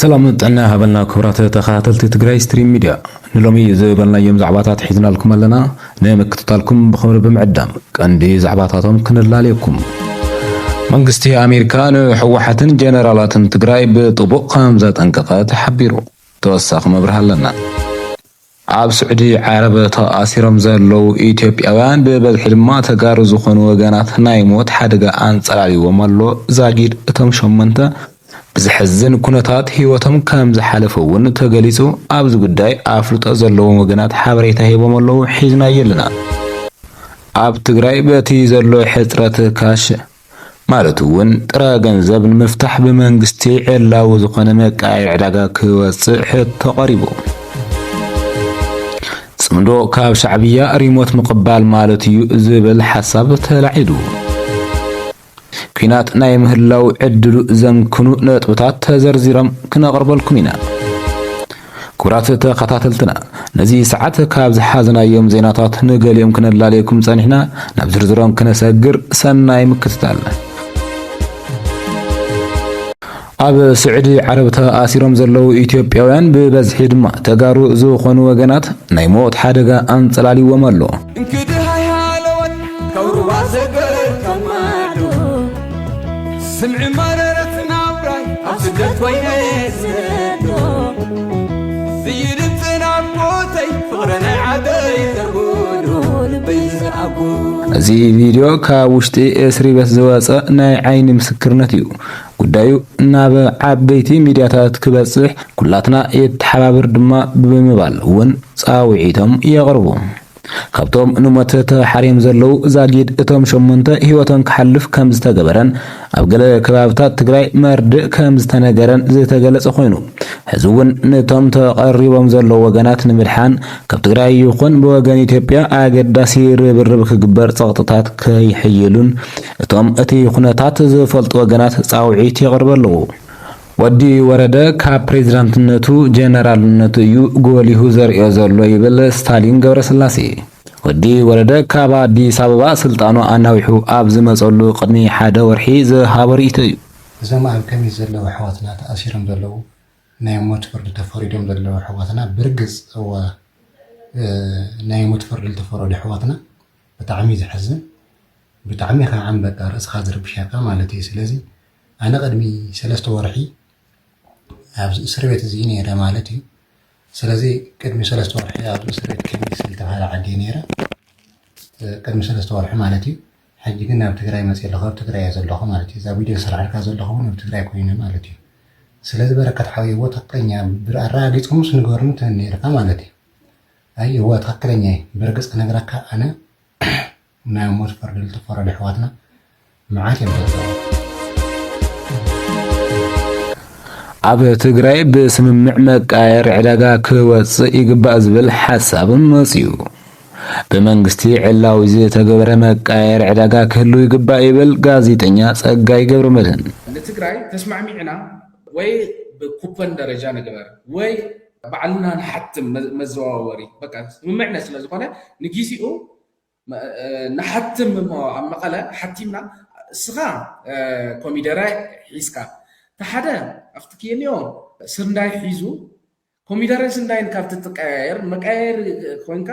سلام طعنا هبلنا كبرات تخاتلت تግራይ ستريم ميديا نلومي زبلنا يوم زعباتات حيزنا لكم لنا نمكتتالكم بخبر بمعدام قندي زعباتاتهم كنلاليكم منግስቲ ኣሜሪካን ሕወሓትን ጀነራላትን ትግራይ ብጥቡቅ ከምዘ ጠንቀቀት ሓቢሩ ተወሳኺ መብርህ ኣለና ኣብ ስዑዲ ዓረብ ተኣሲሮም ዘለው ኢትዮጵያውያን ብበዝሒ ድማ ተጋሩ ዝኾኑ ወገናት ናይ ሞት ሓደጋ ኣንጸላልይዎም ኣሎ ዛጊድ እቶም ሸመንተ ብዝሕዝን ኩነታት ህይወቶም ከም ዝሓለፈውን ተገሊጹ ኣብዚ ጉዳይ ኣፍልጦ ዘለዎም ወገናት ሓበሬታ ሂቦም ኣለዉ ሒዝና የለና ኣብ ትግራይ በቲ ዘሎ ሕጽረት ካሽ ማለቱውን ጥረ ገንዘብ ንምፍታሕ ብመንግስቲ ዕላው ዝኾነ መቃየር ዕዳጋ ክወጽእ ሕቶ ቀሪቡ ጽምዶ ካብ ሻዕብያ ሪሞት ምቕባል ማለት እዩ ዝብል ሓሳብ ተላዒሉ ኩናት ናይ ምህላው ዕድሉ ዘምክኑ ነጥብታት ተዘርዚሮም ክነቕርበልኩም ኢና ኩራት ተኸታተልትና ነዚ ሰዓት ካብ ዝሓዝናዮም ዜናታት ንገሊኦም ክነላለየኩም ጸኒሕና ናብ ዝርዝሮም ክነሰግር ሰናይ ምክትታል ኣብ ስዑዲ ዓረብ ተኣሲሮም ዘለው ኢትዮጵያውያን ብበዝሒ ድማ ተጋሩ ዝኾኑ ወገናት ናይ ሞት ሓደጋ ኣንጸላልይዎም ኣሎ سمع مررتنا براي أبسدت وينزلو سيدتنا بوتي فغرنا عدي تقولو لبيز أبو أزي فيديو كاوشتي اسري بس زواصة ناي عين مسكرنتيو ጉዳዩ ናብ ዓበይቲ ሚዲያታት ክበጽሕ ኩላትና የተሓባበር ድማ ብምባል ውን ጻውዒቶም የቕርቡ ካብቶም ንሞት ተሓሪም ዘለው ዛጊድ እቶም ሸመንተ ህይወቶም ክሐልፍ ከም ዝተገበረን ኣብ ገለ ከባቢታት ትግራይ መርድእ ከም ዝተነገረን ዝተገለጸ ኮይኑ ህዝቡን ነቶም ተቐሪቦም ዘለው ወገናት ንምድሓን ካብ ትግራይ ይኹን ብወገን ኢትዮጵያ ኣገዳሲ ርብርብ ክግበር ጸቕጥታት ከይሕይሉን እቶም እቲ ኩነታት ዝፈልጡ ወገናት ጻውዒት የቕርበሉ ወዲ ወረደ ካብ ፕሬዝዳንትነቱ ጀነራልነቱ እዩ ጎሊሁ ዘርዮ ዘሎ ይብል ስታሊን ገብረስላሴ ወዲ ወረደ ካብ አዲስ አበባ ስልጣኑ ኣናዊሑ ኣብ ዝመጸሉ ቅድሚ ሓደ ወርሒ ዝሃበሪት እዩ እዞም ኣብ ከመይ ዘለው ኣሕዋትና ተኣሲሮም ዘለው ናይ ሞት ፍርዲ ተፈሪዶም ዘለው ኣሕዋትና ብርግጽ ናይ ሞት ፍርዲ ተፈረዱ ኣሕዋትና ብጣዕሚ ዝሕዝን ብጣዕሚ ከም ዓንበጣ ርእስኻ ዝርብሻካ ማለት እዩ ስለዚ ኣነ ቅድሚ 3 ወርሒ ኣብ እስር ቤት እዚ ነይረ ማለት እዩ ስለዚ ቅድሚ 3 ወርሒ ኣብ እስር ቤት ከሚስ ዝተባሃለ ዓዲ ነይረ ቅድሚ 3 ወርሒ ማለት እዩ ሕጂ ግን ኣብ ትግራይ መጽእ ለኸ ትግራይ ዘለኹ ማለት እዩ እዛ ቪድዮ ስራሕካ ዘለኹ ኣብ ትግራይ ኮይኑ ማለት እዩ ስለዚ በረከት ሓዊዎ ተቀኛ ብኣራጊጽሙስ ንገርኑ ተነይርካ ማለት እዩ ኣይ هو ተከለኛ በርግጽ ነገራካ ኣነ ናይ ሞት ፍርዲ ተፈረዱ ኣሕዋትና መዓት የምዘው ኣብ ትግራይ ብስምምዕ መቃየር ዕዳጋ ክወጽእ ይግባእ ዝብል ሓሳብ መጽዩ በመንግስቲ ዕላው ዝተገበረ መቃየር ዕዳጋ ክህሉ ይግባእ ይብል ጋዜጠኛ ጸጋይ ገብረመድህን ለትግራይ ተስማዕሚዕና ወይ በኩፐን ደረጃ ነገር ወይ ባዕልና ንሓትም መዘዋወሪ በቃ ስምምዕና ስለዝኾነ ንጊዜኡ ንሓትም ኣብ መቐለ ሓቲምና ስኻ ኮሚደራ ሒዝካ ተሓደ ኣፍትኪንዮ ስንዳይ ሒዙ ኮሚደረ ስንዳይን ካብት ተቀያየር መቃየር ኮይንካ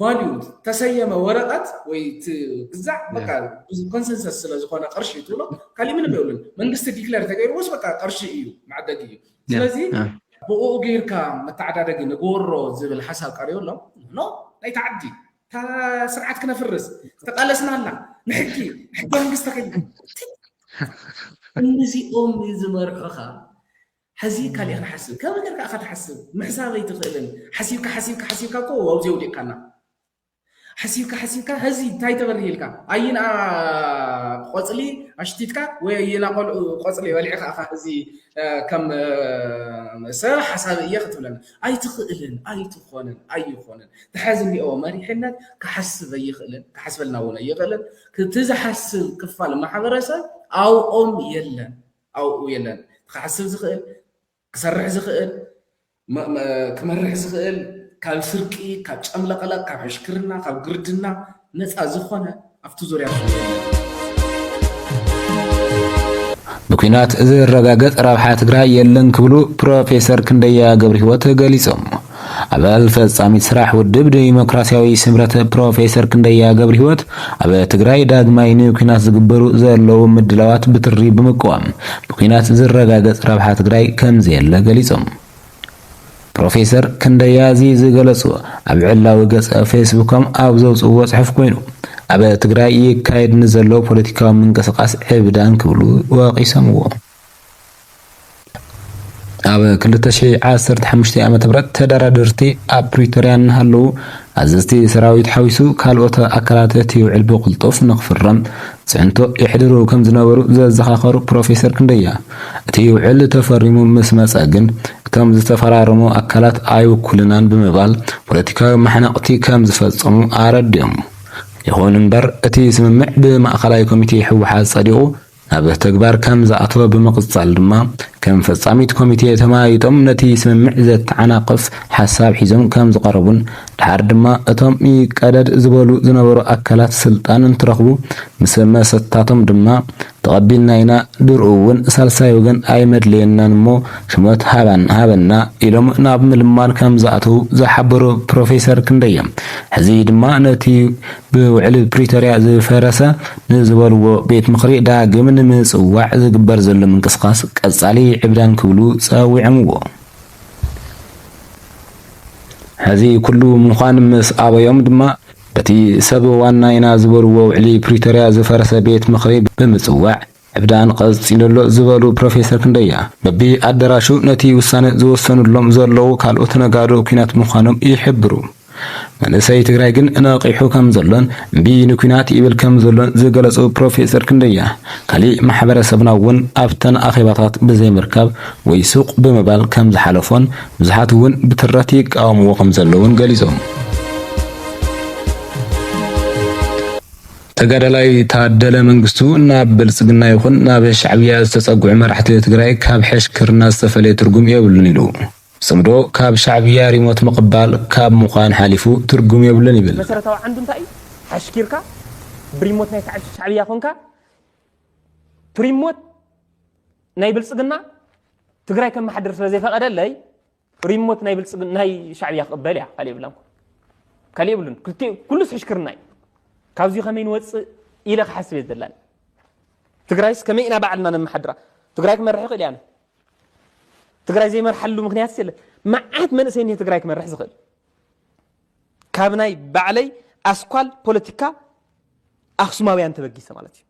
ቫልዩ ተሰየመ ወረቀት ወይ ትግዛዕ በቃ ኮንሰንሰስ ስለዝኾነ ቅርሺ ትብሎ ካሊ ምንም ይውልን መንግስቲ ዲክሌር ተገይርዎስ በቃ ቅርሺ እዩ ማዕደግ እዩ ስለዚ ብኡ ጌርካ መተዓዳደግ ንጎሮ ዝብል ሓሳብ ቀሪብሎ ኖ ናይ ተዓዲ ስርዓት ክነፍርስ ተቃለስናላ ንሕጊ መንግስቲ ተኸይ እነዚኦም ዝመርሑኻ ሕዚ ካልእ ክሓስብ ከም ገርካ ኣኻ ትሓስብ ምሕሳበይ ትኽእልን ሓሲብካ እኮ ወብዚ ውዲቕካና ሓሲብካ ሕዚ እንታይ ተበሪሂልካ ኣይና ቆፅሊ ኣሽቲትካ ወይ ኣይና ቆፅሊ በሊዕኻ ኣኻ ሕዚ ከም ሰብ ሓሳብ እየ ክትብለና ኣይትኽእልን ኣይኮነን ትሓዝ እኒኦ መሪሕነት ክሓስብ ኣይኽእልን ክሓስበልና እውን ኣይኽእልን ክትዝሓስብ ክፋል ማሕበረሰብ ኣውኦም የለን ክሓስብ ዝኽእል ክሰርሕ ዝኽእል ክመርሕ ዝኽእል ካብ ስርቂ ካብ ጨምለቀለ ካብ ሕሽክርና ካብ ግርድና ነፃ ዝኾነ ኣብቲ ዙርያ بكينات ዝረጋገጽ ረብሓ ትግራይ የለን ክብሉ ፕሮፌሰር ክንደያ ገብረህይወት ገሊጾም አባል ፈጻሚ ስራሕ ውድብ ዲሞክራሲያዊ ስምረት ፕሮፌሰር ክንደያ ገብረህይወት አበ ትግራይ ዳግማይ ንኩናት ዝግበሩ ዘለው ምድላዋት ብትሪ በመቋም በኩናት ዝረጋገጽ ረብሓ ትግራይ ከምዚ የለ ገሊጾም ፕሮፌሰር ክንደያ ዝገለጹ ኣብ ዕላዊ ገጽ ፌስቡክም ኣብ ዘውጽዎ ጽሑፍ ኮይኑ አበ ትግራይ ይካየድ ንዘለው ፖለቲካዊ ምንቅስቃስ ዕብዳን ክብሉ ወቂሰምዎ አበ 2015 ዓመተ ምህረት ተደራደርቲ ኣብ ፕሪቶሪያ ንሃለው አዘዝቲ ሰራዊት ሓዊሱ ካልኦት አካላት ትይውዕል ብቁልጡፍ ንኽፍረም ጽንቶ ይሕድሩ ከም ዝነበሩ ዘዘኻኸሩ ፕሮፌሰር ክንደያ ትይውዕል ተፈሪሙ ምስ መጸግን እቶም ዝተፈራረሙ አካላት ኣይውክልናን ብምባል ፖለቲካዊ ማሕናቅቲ ከም ዝፈጸሙ አረድዮም ይኹን እምበር እቲ ስምምዕ ብማእኸላይ ኮሚቴ ሕወሓት ጸዲቑ ኣብ ተግባር ከም ዝኣተወ ብምቕጻል ድማ ከም ፈጻሚት ኮሚቴ ተማይጦም ነቲ ስምምዕ ዘተዓናቅፍ ሓሳብ ሒዞም ከም ዝቐረቡን ድሓር ድማ እቶም ይቀደድ ዝበሉ ዝነበሩ አካላት ስልጣን እንትረኽቡ ምስ መሰታቶም ድማ ተቐቢልና ኢና ድርኡ እውን ሳልሳይ ወገን ኣይመድልየናን እሞ ሽሞት ሃበና ኢሎም ናብ ምልማል ከም ዝኣተው ዝሓበሩ ፕሮፌሰር ክንደያ ሕዚ ድማ ነቲ ብውዕል ፕሪቶሪያ ዝፈረሰ ንዝበልዎ ቤት ምኽሪ ዳግም ንምጽዋዕ ዝግበር ዘሎ ምንቅስቃስ ቀጻሊ ዕብዳን ክብሉ ጸዊዖምዎ ሕዚ ኩሉ ምዃን ምስ ኣበዮም ድማ በቲ ሰብ ዋና ኢና ዝበልዎ ውዕሊ ፕሪቶሪያ ዝፈረሰ ቤት ምኽሪ ብምጽዋዕ ዕብዳን ቀጽለሎ ዝበሉ ፕሮፌሰር ክንደያ በቢ ኣዳራሹ ነቲ ውሳነ ዝወሰኑሎም ዘለው ካልኦት ነጋዶ ኩናት ምዃኖም ይሕብሩ መንእሰይ ትግራይ ግን ነቂሑ ከም ዘሎን ንኩናት ይብል ከም ዘሎን ዝገለጹ ፕሮፌሰር ክንደያ ካሊእ ማሕበረሰብና እውን ኣብተን ኣኼባታት ብዘይምርካብ ወይ ሱቅ ብምባል ከም ዝሓለፎን ብዙሓት እውን ብትረት ይቃወምዎ ከም ዘለውን ገሊጾም ተጋዳላይ ታደለ መንግስቱ ናብ ብልጽግና ይኹን ናብ ሻዕብያ ዝተጸጉዑ መራሕቲ ትግራይ ካብ ሕሽክርና ዝተፈለየ ትርጉም የብሉን ኢሉ ስምዶ ካብ ሻዕብያ ሪሞት መቅባል ካብ ምዃን ሓሊፉ ትርጉም የብሉን ይብል መሰረታዊ ዓንዱ እንታይ ሓሽኪርካ ብሪሞት ናይ ሻዕብያ ኮንካ ሪሞት ናይ ብልጽግና ትግራይ ከም ማሕደር ስለ ዘይፈቀደለይ ሪሞት ናይ ብልጽግና ናይ ሻዕብያ ቅበል ያ ካሊ ይብሉን ኩሉስ ሕሽክርና ካብዚ ከመይ ንወጽእ ኢለ ክሓስብ የዘላን ትግራይስ ከመይ ኢና ባዕልና ነመሓድራ ትግራይ ክመርሕ ይኽእል ያነ ትግራይ ዘይመርሐሉ ምክንያት ስለ ማዓት መንእሰይ ነው ትግራይ ክመርሕ ዝኽእል ካብ ናይ ባዕለይ ኣስኳል ፖለቲካ ኣክሱማውያን ተበጊሰ ማለት እዩ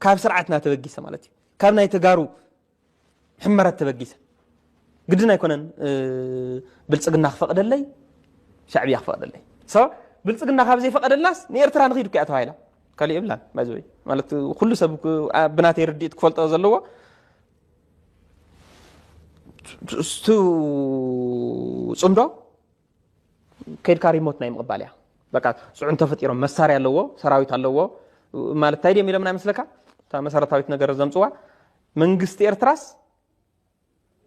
ካብ ስርዓትና ተበጊሰ ማለት እዩ ካብ ናይ ተጋሩ ሕመረት ተበጊሰ ግድን ኣይኮነን ብልጽግና ክፈቅደለይ ሻዕብያ ክፈቅደለይ ብልጽግና ካብ ዘይፈቀደልናስ ንኤርትራ ንኺዱ ከያ ተባሂላ ካሊእ ይብላን ባይዘይ ማለት ኩሉ ሰብ ብናተይ ርዲት ክፈልጦ ዘለዎ ስቱ ጽምዶ ከይድካ ሪሞት ናይ ምቅባል ያ በቃ ጽዑን ተፈጢሮም መሳርያ ኣለዎ ሰራዊት ኣለዎ ማለት ታይዲ የሚለምና ይመስለካ ታ መሰረታዊት ነገር ዘምጽዋ መንግስት ኤርትራስ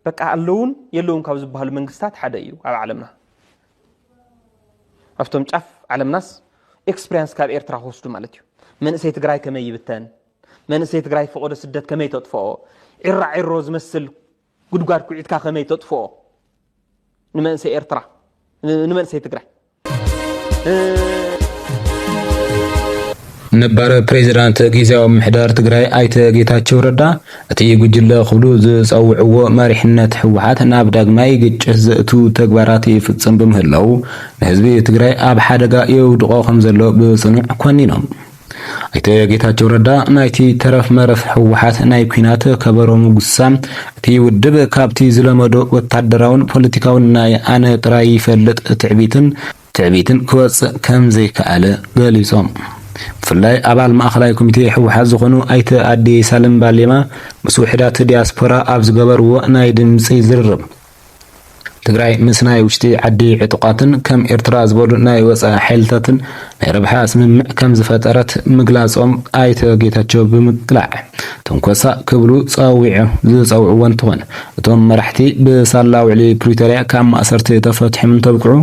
በቃ ኣለውን የለውን ካብ ዝበሃሉ መንግስታት ሓደ እዩ ኣብ ዓለምና አፍቶም ጫፍ ዓለምናስ ኤክስፒሪየንስ ካብ ኤርትራ ወስዱ ማለት እዩ መንእሰይ ትግራይ ከመይ ይብተን መንእሰይ ትግራይ ፈቆደ ስደት ከመይ ተጥፍኦ ዒሮ ዝመስል ጉድጓድ ኩዒትካ ከመይ ተጥፍኦ ንመንእሰይ ኤርትራ ንመንእሰይ ትግራይ ነባር ፕሬዝዳንት ጊዜያዊ ምሕዳር ትግራይ ኣይተ ጌታቸው ረዳ እቲ ጉጅለ ክብሉ ዝጸውዕዎ መሪሕነት ሕወሓት ናብ ዳግማይ ግጭት ዘእቱ ተግባራት ይፍጽም በምህላው ንህዝቢ ትግራይ ኣብ ሓደጋ የውድቆ ከም ዘሎ ብጽኑዕ ኮኒኖም ኣይተ ጌታቸው ረዳ ናይቲ ተረፍ መረፍ ሕወሓት ናይ ኩናት ከበሮ ሙጉሳም እቲ ውድብ ካብቲ ዝለመዶ ወታደራውን ፖለቲካውን ናይ ኣነ ጥራይ ይፈልጥ ትዕቢትን ክወጽእ ከም ዘይከኣለ ገሊጾም ፍላይ አባል ማእኸላይ ኮሚቴ ሕወሓት ዝኾኑ ኣይተ ኣዲ ሳልም ባሌማ ምስ ውሕዳት ዲያስፖራ ኣብ ዝገበርዎ ናይ ድምፂ ዝርርብ ትግራይ ምስ ናይ ውሽጢ ዓዲ ዕጡቃትን ከም ኤርትራ ዝበሉ ናይ ወፃኢ ሓይልታትን ናይ ረብሓ ስምምዕ ከም ዝፈጠረት ምግላጾም ኣይተ ጌታቸው ብምቅላዕ ተንኮሳ ክብሉ ዝፀውዕዎ እንትኾን እቶም መራሕቲ ብሳላ ውዕሊ ፕሪቶሪያ ካብ ማእሰርቲ ተፈትሖም እንተብቅዑ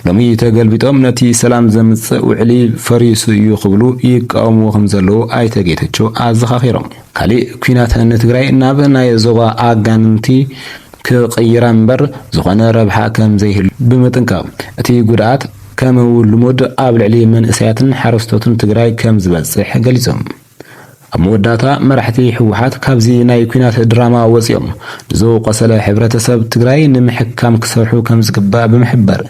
ሎሚ ተገልቢጦም ነቲ ሰላም ዘምጽእ ውዕሊ ፈሪሱ እዩ ክብሉ ይቃወምዎ ከም ዘለዉ ኣይተ ጌታቸው ኣዘኻኺሮም ካሊእ ኩናት ንትግራይ ናብ ናይ ዞባ ኣጋንንቲ ክቅይራ እምበር ዝኾነ ረብሓ ከም ዘይህሉ ብምጥንቃቕ እቲ ጉድኣት ከም ልሙድ ኣብ ልዕሊ መንእሰያትን ሓረስቶትን ትግራይ ከም ዝበጽሕ ገሊጾም ኣብ መወዳእታ መራሕቲ ሕወሓት ካብዚ ናይ ኩናት ድራማ ወፂኦም ንዝቆሰለ ሕብረተሰብ ትግራይ ንምሕካም ክሰርሑ ከም ዝግባእ ብምሕበር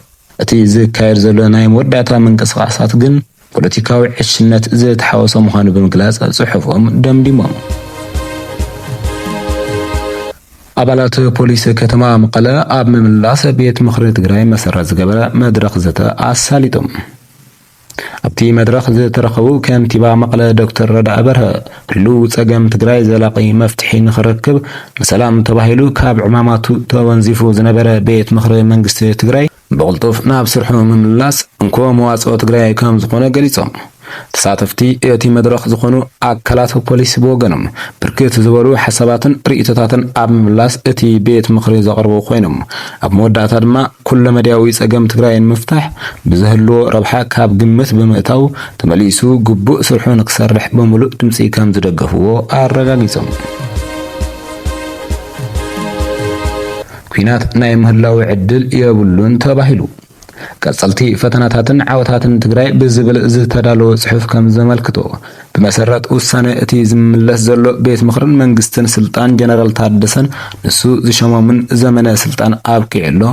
እቲ ዝካየድ ዘሎ ናይ መወዳእታ ምንቅስቓሳት ግን ፖለቲካዊ ዕሽነት ዝተሓወሰ ምዃኑ ብምግላጽ ጽሑፎም ደምዲሞም አባላት ፖሊስ ከተማ መቀለ ኣብ ምምላስ ቤት ምኽሪ ትግራይ መሰረት ዝገበረ መድረኽ ዘተ ኣሳሊጦም ኣብቲ መድረኽ ዝተረኸቡ ከንቲባ መቀለ ዶክተር ረዳእ በርሀ ህሉ ፀገም ትግራይ ዘላቂ መፍትሒ ንኽረክብ ንሰላም ተባሂሉ ካብ ዕማማቱ ተወንዚፉ ዝነበረ ቤት ምኽሪ መንግስቲ ትግራይ ብቕልጡፍ ናብ ስርሑ ምምላስ እንኮ መዋፅኦ ትግራይ ከም ዝኾነ ገሊጾም ተሳተፍቲ እቲ መድረኽ ዝኾኑ ኣካላት ፖሊስ ብወገኖም ብርክት ዝበሉ ሓሳባትን ርእይቶታትን ኣብ ምምላስ እቲ ቤት ምኽሪ ዘቕርቡ ኮይኖም ኣብ መወዳእታ ድማ ኩሉ መድያዊ ፀገም ትግራይ ንምፍታሕ ብዝህልዎ ረብሓ ካብ ግምት ብምእታው ተመሊሱ ግቡእ ስርሑ ንክሰርሕ ብምሉእ ድምፂ ከም ዝደገፍዎ ኣረጋጊፆም ኩናት ናይ ምህላዊ ዕድል የብሉን ተባሂሉ ቀጸልቲ ፈተናታትን ዓወታትን ትግራይ ብዝብል ዝተዳለወ ጽሑፍ ከም ዘመልክቶ ብመሰረት ውሳነ እቲ ዝምለስ ዘሎ ቤት ምኽርን መንግስትን ስልጣን ጀነራል ታደሰን ንሱ ዝሸመሙን ዘመነ ስልጣን ኣብቂዕሎ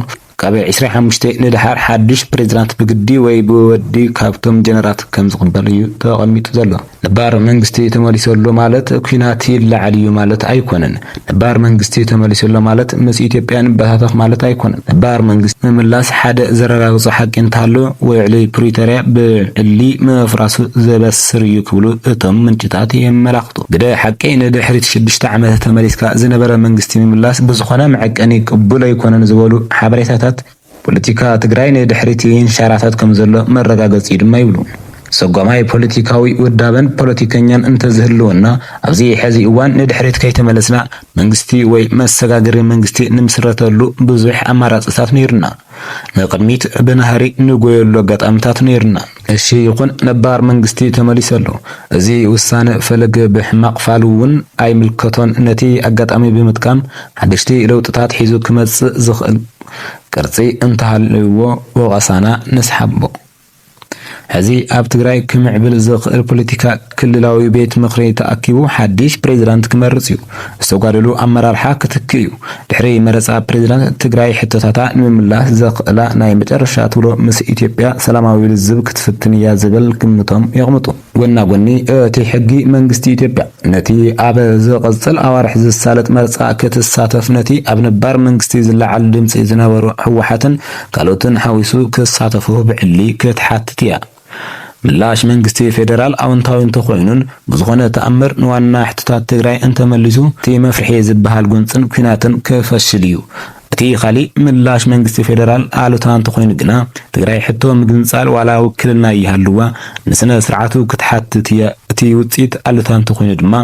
ካብ 25 ንድሓር ሓድሽ ፕሬዝዳንት ብግዲ ወይ ብወዲ ካብቶም ጀነራት ከም ዝቕበል እዩ ተቐሚጡ ዘሎ ነባር መንግስቲ ተመሊሰሉ ማለት ኩናት ይለዓል እዩ ማለት ኣይኮነን ነባር መንግስቲ ተመሊሰሉ ማለት ምስ ኢትዮጵያን በታተኽ ማለት ኣይኮነን ነባር መንግስቲ ምምላስ ሓደ ዘረጋግጾ ሓቂ እንተሃሎ ውዕሊ ፕሪቶሪያ ብዕሊ ምፍራሱ ዘበስር እዩ ክብሉ እቶም ምንጭታት የመላኽቱ ግደ ሓቂ ንድሕሪት 6 ዓመት ተመሊስካ ዝነበረ መንግስቲ ምምላስ ብዝኾነ መዐቀኒ ቅቡል ኣይኮነን ዝበሉ ሓበሬታታት ፖለቲካ ትግራይ ንድሕሪት ይንሸራተት ከም ዘሎ መረጋገፂ ድማ ይብሉ ሰጓማይ ፖለቲካዊ ውዳበን ፖለቲከኛን እንተዝህልወና ኣብዚ ሕዚ እዋን ንድሕሪት ከይተመለስና መንግስቲ ወይ መሰጋገሪ መንግስቲ ንምስረተሉ ብዙሕ ኣማራፅታት ነይርና ንቅድሚት ብናህሪ ንጎየሉ ኣጋጣሚታት ነይርና እሺ ይኹን ነባር መንግስቲ ተመሊሰሉ እዚ ውሳነ ፈለገ ብሕማቅ ፋሉ እውን ኣይምልከቶን ነቲ ኣጋጣሚ ብምጥቃም ሓደሽቲ ለውጥታት ሒዙ ክመጽእ ዝኽእል ቅርጺ እንተሃልይዎ ወቀሳና ንስሓቦ ሕዚ ኣብ ትግራይ ክምዕብል ዝኽእል ፖለቲካ ክልላዊ ቤት ምኽሪ ተኣኪቡ ሓድሽ ፕሬዝዳንት ክመርጽ እዩ ዝተጓደሉ ኣመራርሓ ክትክእ እዩ ድሕሪ መረፃ ፕሬዝዳንት ትግራይ ሕቶታታ ንምምላስ ዘኽእላ ናይ መጨረሻ ትብሎ ምስ ኢትዮጵያ ሰላማዊ ልዝብ ክትፍትን እያ ዝብል ግምቶም የቕምጡ ጎና ጎኒ እቲ ሕጊ መንግስቲ ኢትዮጵያ ነቲ ኣብ ዝቕፅል ኣዋርሕ ዝሳለጥ መረፃ ክትሳተፍ ነቲ ኣብ ነባር መንግስቲ ዝለዓል ድምፂ ዝነበሩ ሕወሓትን ካልኦትን ሓዊሱ ክሳተፉ ብዕሊ ክትሓትት እያ ምላሽ መንግስቲ ፌደራል ኣውንታዊ እንተኾይኑን ብዝኾነ ተኣምር ንዋና ሕቶታት ትግራይ እንተመሊሱ እቲ መፍርሒ ዝበሃል ጉንፅን ኩናትን ክፈሽል እዩ እቲ ካሊእ ምላሽ መንግስቲ ፌደራል ኣሉታ እንተኾይኑ ግና ትግራይ ሕቶ ምግንፃል ዋላ ውክልና ይሃልዋ ንስነ ስርዓቱ ክትሓትት እያ እቲ ውፅኢት ኣሉታ እንተኾይኑ ድማ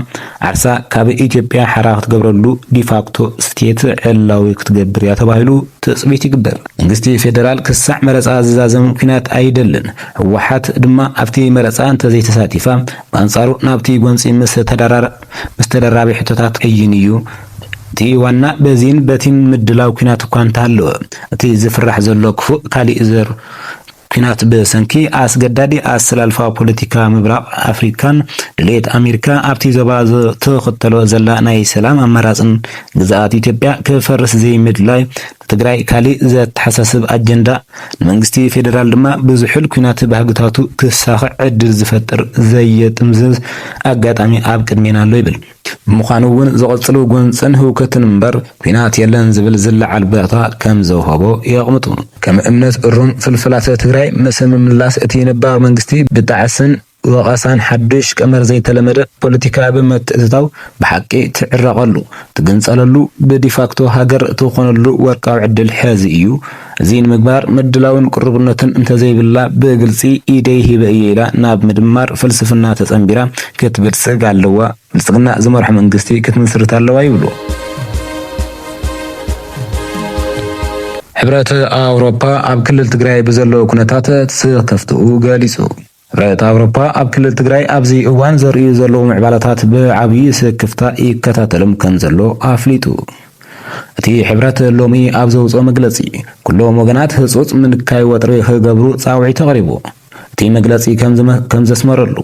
ዓርሳ ካብ ኢትዮጵያ ሓራ ክትገብረሉ ዲፋክቶ ስቴት ዕላዊ ክትገብር እያ ተባሂሉ ትፅቢት ይግበር መንግስቲ ፌደራል ክሳዕ መረፃ ዝዛዘም ኩናት ኣይደልን ሕወሓት ድማ ኣብቲ መረፃ እንተዘይተሳቲፋ በኣንጻሩ ናብቲ ጎንፂ ምስ ተደራቢ ሕቶታት ቀይን እዩ እቲ ዋና በዚን በቲን ምድላው ኩናት እኳ እንተሃለወ እቲ ዝፍራሕ ዘሎ ክፉእ ካሊእ ዘር ኩናት ብሰንኪ ኣስገዳዲ ኣሰላልፋ ፖለቲካ ምብራቕ ኣፍሪካን ድሌት ኣሜሪካ ኣብቲ ዞባ ተኸተሎ ዘላ ናይ ሰላም ኣማራፅን ግዛኣት ኢትዮጵያ ክፈርስ ዘይምድላይ ትግራይ ካሊእ ዘተሓሳስብ ኣጀንዳ ንመንግስቲ ፌደራል ድማ ብዙሑል ኩናት ባህግታቱ ክሳኽዕ ዕድል ዝፈጥር ዘየጥምዝዝ ኣጋጣሚ ኣብ ቅድሜና ኣሎ ይብል ምዃኑ እውን ዝቐፅሉ ጎንፅን ህውከትን እምበር ኩናት የለን ዝብል ዝለዓል ቦታ ከም ዘውሃቦ የቕምጡ ከም እምነት እሩም ፍልፍላት ትግራይ ምስ ምምላስ እቲ ነባር መንግስቲ ብጣዕስን ወቀሳን ሓድሽ ቀመር ዘይተለመደ ፖለቲካ ብምትእትታው ብሓቂ ትዕረቀሉ ትግንጸለሉ ብዲፋክቶ ሃገር ትኾነሉ ወርቃዊ ዕድል ሕዚ እዩ እዚ ንምግባር ምድላውን ቅርብነትን እንተዘይብላ ብግልጺ ኢደይ ሂበ ኢላ ናብ ምድማር ፍልስፍና ተጸንቢራ ክትብልጽግ ኣለዋ ብልጽግና ዝመርሖ መንግስቲ ክትምስርት ኣለዋ ይብሉ ሕብረት ኣውሮፓ ኣብ ክልል ትግራይ ብዘለዎ ኩነታት ተኸፍትኡ ገሊጹ ሕብረት ኣውሮፓ ኣብ ክልል ትግራይ ኣብዚ እዋን ዘርእዩ ዘለዉ ምዕባለታት ብዓብዪ ስክፍታ ይከታተልም ከም ዘሎ ኣፍሊጡ እቲ ሕብረት ሎሚ ኣብ ዘውፅኦ መግለጺ ኩሎም ወገናት ህጹጽ ምንካይ ወጥሪ ክገብሩ ጻውዒት ተቐሪቡ እቲ መግለጺ ከም ዘስመረሉ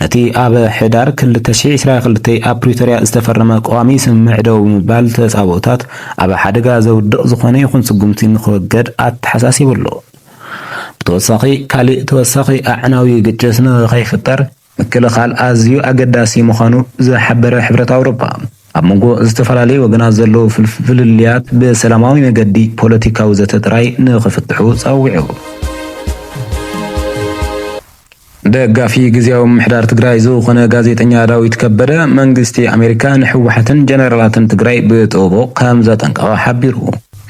ነቲ ኣብ ሕዳር 2022 ኣብ ፕሪቶሪያ ዝተፈረመ ቋሚ ስምምዕ ደው ምባል ተጻውዖታት ኣብ ሓደጋ ዘውድቕ ዝኾነ ይኹን ስጉምቲ ንኽወገድ ኣተሓሳሲቡ ኣሎ ብተወሳኺ ካልእ ተወሳኺ ኣዕናዊ ግጭት ንኸይፍጠር ምክልኻል ኣዝዩ ኣገዳሲ ምዃኑ ዝሓበረ ሕብረት ኣውሮፓ ኣብ መንጎ ዝተፈላለዩ ወገናት ዘለዉ ፍልልያት ብሰላማዊ መገዲ ፖለቲካዊ ዘተ ጥራይ ንኽፍትሑ ጸዊዑ ደጋፊ ጊዜያዊ ምሕዳር ትግራይ ዝኾነ ጋዜጠኛ ዳዊት ከበደ መንግስቲ ኣሜሪካ ንሕወሓትን ጀነራላትን ትግራይ ብጥቡቕ ከም ዘጠንቀቐ ሓቢሩ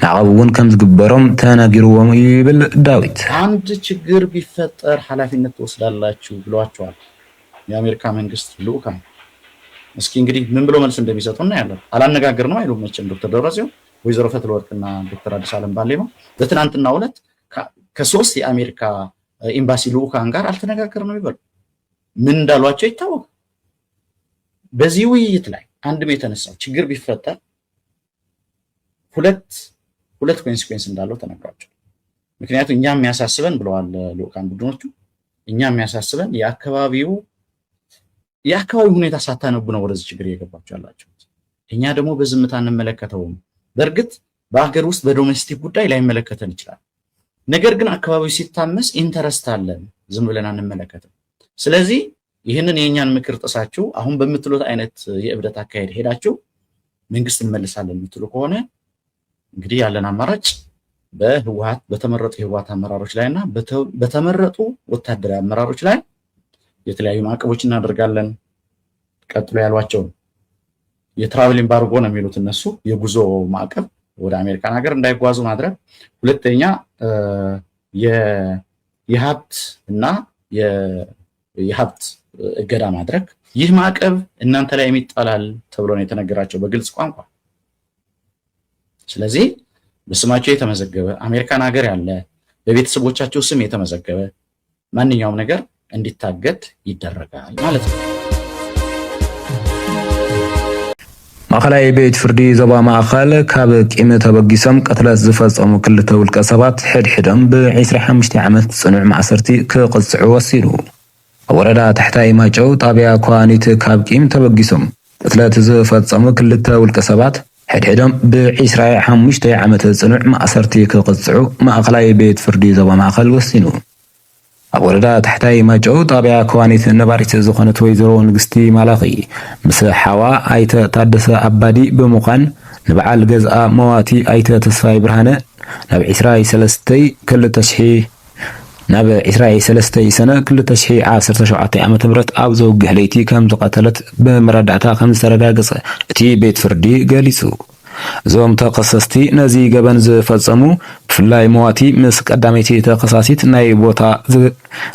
ማዕቀብ እውን ከም ዝግበሮም ተናጊርዎም ይብል ዳዊት አንድ ችግር ቢፈጠር ኃላፊነት ትወስዳላችሁ ብሏቸዋል የአሜሪካ መንግስት ልኡካን እስኪ እንግዲህ ምን ብሎ መልስ እንደሚሰጡና ያለው አላነጋገር ነው አይሉም መቼም ዶክተር ደብረጽዮን ወይዘሮ ፈትለወርቅና ዶክተር አዲስ ዓለም ባሌማ በትናንትናው ዕለት ከሶስት የአሜሪካ ኤምባሲ ልኡካን ጋር አልተነጋገር ነው ይበሉ ምን እንዳሏቸው ይታወቅ በዚህ ውይይት ላይ አንድም የተነሳው ችግር ቢፈጠር ሁለት ኮንሲኩዌንስ እንዳለው ተነግሯቸው ምክንያቱም እኛ የሚያሳስበን ብለዋል ልኡካን ቡድኖቹ እኛ የሚያሳስበን የአካባቢው ሁኔታ ሳታነቡ ነው ወደዚህ ችግር እየገባችሁ ያላችሁ እኛ ደግሞ በዝምታ እንመለከተውም በእርግጥ በአገር ውስጥ በዶሜስቲክ ጉዳይ ላይ መለከተን ይችላል ነገር ግን አካባቢው ሲታመስ ኢንተረስት አለን ዝም ብለን አንመለከተም ስለዚህ ይህንን የኛን ምክር ጥሳችሁ አሁን በመትሉት አይነት የእብደት አካሄድ ሄዳችሁ መንግስት እንመልሳለን የምትሉ ከሆነ እንግዲህ ያለን አማራጭ በህወሓት በተመረጡ የህወሓት አመራሮች ላይና በተመረጡ ወታደራዊ አመራሮች ላይ የተለያዩ ማዕቀቦች እናደርጋለን ቀጥሎ ያሏቸው የትራቨል ኤምባርጎ ነው የሚሉት እነሱ የጉዞ ማዕቀብ ወደ አሜሪካን ሀገር እንዳይጓዙ ማድረግ ሁለተኛ የሀብትና የሀብት እገዳ ማድረግ ይህ ማዕቀብ እናንተ ላይ የሚጣላል ተብሎ ነው የተነገራቸው በግልጽ ቋንቋ ስለዚህ በስማቸው የተመዘገበ አሜሪካን ሀገር ያለ በቤተሰቦቻቸው ስም የተመዘገበ ማንኛውም ነገር እንዲታገድ ይደረጋል ማለት ነው ማዕከላዊ ቤት ፍርዲ ዞባ ማዕከል ካብ ቂም ተበጊሶም ቀትለት ዝፈጸሙ ክልተ ውልቀ ሰባት ሕድሕዶም ብ25 ዓመት ጽኑዕ ማእሰርቲ ክቅጽዑ ወሲኑ ወረዳ ታሕታይ ማጨው ጣብያ ኳኒት ካብ ቂም ተበጊሶም ቀትለት ዝፈጸሙ ክልተ ውልቀ ሰባት ሕድሕዶም ብ25 ዓመት ጽኑዕ ማእሰርቲ ክቅጽዑ ማዕከላዊ ቤት ፍርዲ ዞባ ማዕከል ወሲኑ ኣብ ወረዳ ታሕታይ ማጨው ጣብያ ኳኒት ነባሪት ዝኾነት ወይዘሮ ንግስቲ ማላኺ ምስ ሓዋ ኣይተ ታደሰ ኣባዲ ብምዃን ንበዓል ገዝኣ መዋቲ ኣይተ ተስፋይ ብርሃነ ናብ 23 ሰነ 2017 ዓ.ም ኣብ ዘውግሕ ለይቲ ከም ዝቐተለት ብመረዳእታ ከም ዝተረጋገፀ እቲ ቤት ፍርዲ ገሊጹ እዞም ተኸሰስቲ ነዚ ገበን ዝፈጸሙ ብፍላይ መዋቲ ምስ ቀዳመይቲ ተኸሳሲት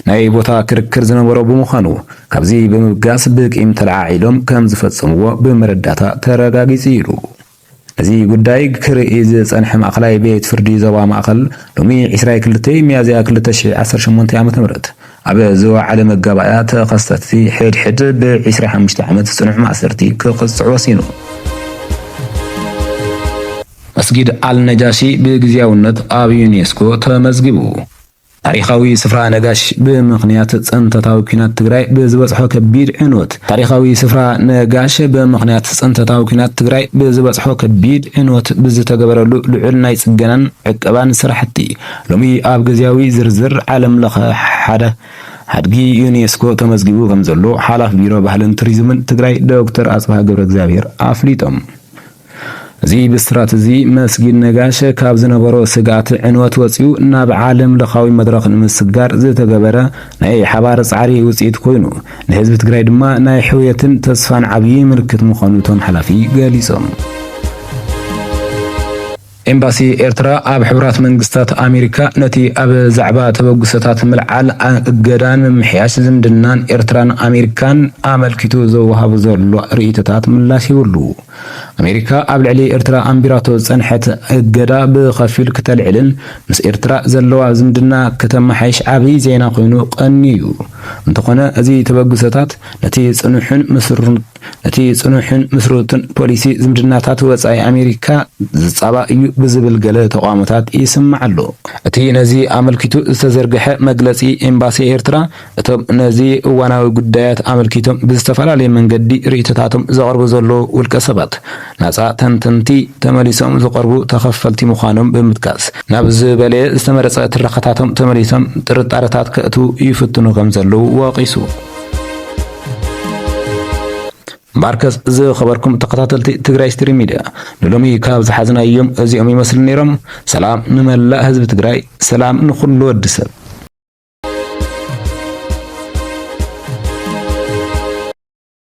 ናይ ቦታ ክርክር ዝነበሮ ብምዃኑ ካብዚ ብምብጋስ ብቂም ተለዓዒሎም ከም ዝፈጸምዎ ብመረዳእታ ተረጋጊጹ ኢሉ እዚ ጉዳይ ክርኢ ዝጸንሐ ማዕከላዊ ቤት ፍርዲ ዞባ ማእከል ሎሚ 22 ሚያዝያ 2018 ዓ.ም ኣብ ዝወዓለ መጋባእያ ተኸሰስቲ ሕድሕድ ብ25 ዓመት ጽኑዕ ማእሰርቲ ክቅጽዑ ወሲኑ መስጊድ አልነጃሺ በጊዜያውነት ኣብ ዩኔስኮ ተመዝጊቡ ታሪኻዊ ስፍራ ነጋሽ ብምኽንያት ጽንተታዊ ኩናት ትግራይ ብዝበጽሖ ከቢድ ዕንወት ብዝተገበረሉ ልዑል ናይ ጽገናን ዕቀባን ስራሕቲ ሎሚ ኣብ ግዚያዊ ዝርዝር ዓለም ለኸ ሓድጊ ዩኔስኮ ተመዝጊቡ ከም ዘሎ ሓላፍ ቢሮ ባህልን ቱሪዝምን ትግራይ ዶክተር ኣጽብሃ ገብረ እግዚአብሔር ኣፍሊጦም እዚ ብስራት እዚ መስጊድ ነጋሽ ካብ ዝነበሮ ስጋት ዕንወት ወፂኡ ናብ ዓለም ለኻዊ መድረኽ ንምስጋር ዝተገበረ ናይ ሓባር ጻዕሪ ውጽኢት ኮይኑ ንህዝቢ ትግራይ ድማ ናይ ሕውየትን ተስፋን ዓብዪ ምልክት ምዃኑ እቶም ሓላፊ ገሊጾም። ኤምባሲ ኤርትራ ኣብ ሕብራት መንግስታት ኣሜሪካ ነቲ ኣብ ዛዕባ ተበግሶታት ምልዓል እገዳን ምምሕያሽ ዝምድናን ኤርትራን ኣሜሪካን ኣመልኪቱ ዘወሃብ ዘሎ ርእይቶታት ምላሽ ይብሉ። ኣሜሪካ ኣብ ልዕሊ ኤርትራ ኣንቢራቶ ጸንሐት እገዳ ብኸፊል ክተልዕልን ምስ ኤርትራ ዘለዋ ዝምድና ከተመሓይሽ ዓብዪ ዜና ኮይኑ ቀኒ እዩ። እንተኾነ እዚ ተበግሶታት ነቲ ጽኑሕን ምስሩትን ፖሊሲ ዝምድናታት ወጻኢ ኣሜሪካ ዝጻባእ እዩ ብዝብል ገለ ተቋሞታት ይስምዓሉ። እቲ ነዚ ኣመልኪቱ ዝተዘርግሐ መግለጺ ኤምባሲ ኤርትራ እቶም ነዚ እዋናዊ ጉዳያት ኣመልኪቶም ብዝተፈላለየ መንገዲ ርእይቶታቶም ዘቕርቡ ዘለዉ ውልቀ ሰባት ናጻ ተንተንቲ ተመሊሶም ዝቐርቡ ተኸፈልቲ ምዃኖም ብምጥቃስ ናብ ዝበለየ ዝተመረጸ ትረኻታቶም ተመሊሶም ጥርጣረታት ከእትዉ ይፍትኑ ከም ዘለዉ ወቂሱ። ባርከስ ዝኸበርኩም ተኸታተልቲ ትግራይ ስትሪም ሚድያ ንሎሚ ካብ ዝሓዝናዮም እዚኦም ይመስሉ ነይሮም። ሰላም ንመላእ ህዝቢ ትግራይ፣ ሰላም ንኹሉ ወዲ ሰብ።